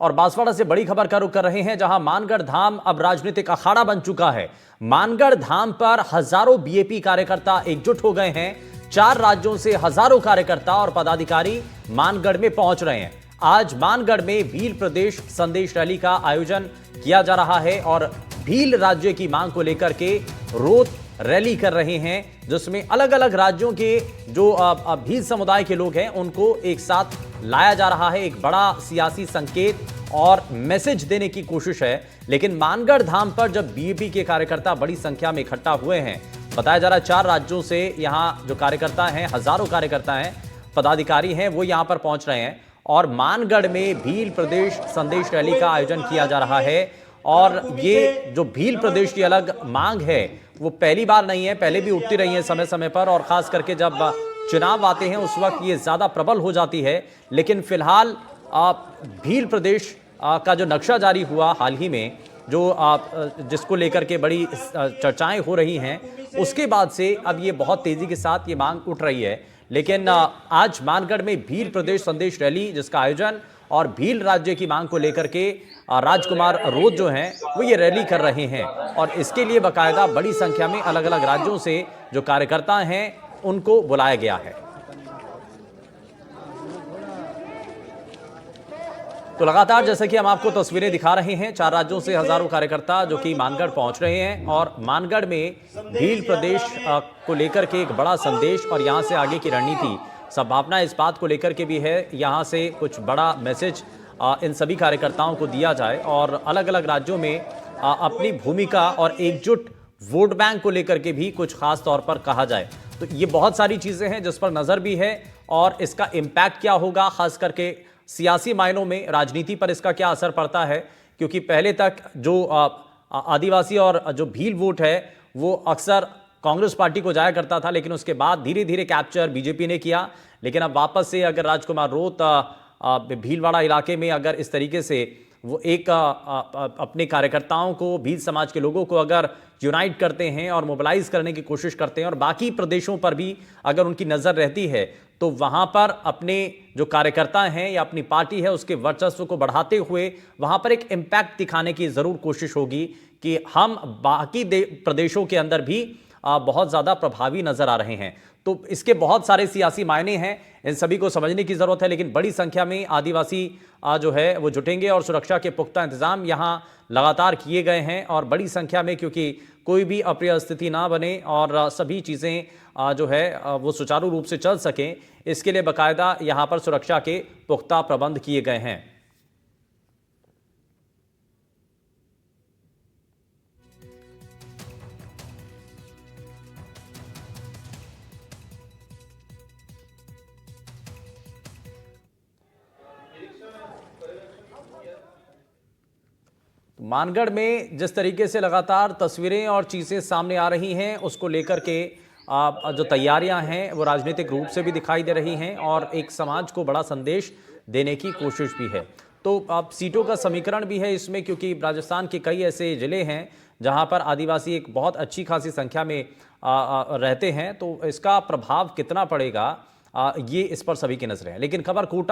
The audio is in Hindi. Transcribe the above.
और बांसवाड़ा से बड़ी खबर का रुख कर रहे हैं, जहां मानगढ़ धाम अब राजनीतिक अखाड़ा बन चुका है। मानगढ़ धाम पर हजारों बीएपी कार्यकर्ता एकजुट हो गए हैं। 4 राज्यों से हजारों कार्यकर्ता और पदाधिकारी मानगढ़ में पहुंच रहे हैं। आज मानगढ़ में भील प्रदेश संदेश रैली का आयोजन किया जा रहा है और भील राज्य की मांग को लेकर के रोड रैली कर रहे हैं, जिसमें अलग अलग राज्यों के जो भील समुदाय के लोग हैं उनको एक साथ लाया जा रहा है। एक बड़ा सियासी संकेत और मैसेज देने की कोशिश है। लेकिन मानगढ़ धाम पर जब बीएपी के कार्यकर्ता बड़ी संख्या में इकट्ठा हुए हैं, बताया जा रहा है 4 राज्यों से यहां जो कार्यकर्ता हैं, हजारों कार्यकर्ता हैं, पदाधिकारी हैं, वो यहां पर पहुंच रहे हैं और मानगढ़ में भील प्रदेश संदेश रैली का आयोजन किया जा रहा है। और ये जो भील प्रदेश की अलग मांग है वो पहली बार नहीं है, पहले भी उठती रही है समय समय पर, और खास करके जब चुनाव आते हैं उस वक्त ये ज्यादा प्रबल हो जाती है। लेकिन फिलहाल भील प्रदेश का जो नक्शा जारी हुआ हाल ही में, जो जिसको लेकर के बड़ी चर्चाएं हो रही हैं, उसके बाद से अब ये बहुत तेजी के साथ ये मांग उठ रही है। लेकिन आज मानगढ़ में भील प्रदेश संदेश रैली जिसका आयोजन और भील राज्य की मांग को लेकर के राजकुमार रोध जो हैं वो ये रैली कर रहे हैं और इसके लिए बाकायदा बड़ी संख्या में अलग अलग राज्यों से जो कार्यकर्ता हैं उनको बुलाया गया है। तो लगातार जैसे कि हम आपको तस्वीरें दिखा रहे हैं, 4 राज्यों से हजारों कार्यकर्ता जो कि मानगढ़ पहुंच रहे हैं और मानगढ़ में भील प्रदेश को लेकर के एक बड़ा संदेश और यहां से आगे की रणनीति संभावना इस बात को लेकर के भी है, यहां से कुछ बड़ा मैसेज इन सभी कार्यकर्ताओं को दिया जाए और अलग अलग राज्यों में अपनी भूमिका और एकजुट वोट बैंक को लेकर के भी कुछ खास तौर पर कहा जाए। तो ये बहुत सारी चीजें हैं जिस पर नजर भी है और इसका इम्पैक्ट क्या होगा, खास करके सियासी मायनों में राजनीति पर इसका क्या असर पड़ता है, क्योंकि पहले तक जो आदिवासी और जो भील वोट है वो अक्सर कांग्रेस पार्टी को जाया करता था, लेकिन उसके बाद धीरे धीरे कैप्चर बीजेपी ने किया। लेकिन अब वापस से अगर राजकुमार रोध भीलवाड़ा इलाके में अगर इस तरीके से वो एक अपने कार्यकर्ताओं को, भील समाज के लोगों को अगर यूनाइट करते हैं और मोबिलाइज करने की कोशिश करते हैं और बाकी प्रदेशों पर भी अगर उनकी नज़र रहती है, तो वहां पर अपने जो कार्यकर्ता हैं या अपनी पार्टी है उसके वर्चस्व को बढ़ाते हुए वहां पर एक इम्पैक्ट दिखाने की जरूर कोशिश होगी कि हम बाकी प्रदेशों के अंदर भी बहुत ज़्यादा प्रभावी नजर आ रहे हैं। तो इसके बहुत सारे सियासी मायने हैं, इन सभी को समझने की ज़रूरत है। लेकिन बड़ी संख्या में आदिवासी जो है वो जुटेंगे और सुरक्षा के पुख्ता इंतजाम यहाँ लगातार किए गए हैं और बड़ी संख्या में, क्योंकि कोई भी अप्रिय स्थिति ना बने और सभी चीज़ें जो है वो सुचारू रूप से चल सकें, इसके लिए बाकायदा यहाँ पर सुरक्षा के पुख्ता प्रबंध किए गए हैं। मानगढ़ में जिस तरीके से लगातार तस्वीरें और चीज़ें सामने आ रही हैं, उसको लेकर के जो तैयारियां हैं वो राजनीतिक रूप से भी दिखाई दे रही हैं और एक समाज को बड़ा संदेश देने की कोशिश भी है। तो अब सीटों का समीकरण भी है इसमें, क्योंकि राजस्थान के कई ऐसे ज़िले हैं जहां पर आदिवासी एक बहुत अच्छी खासी संख्या में रहते हैं। तो इसका प्रभाव कितना पड़ेगा, ये इस पर सभी की नजरें हैं। लेकिन खबर कोटा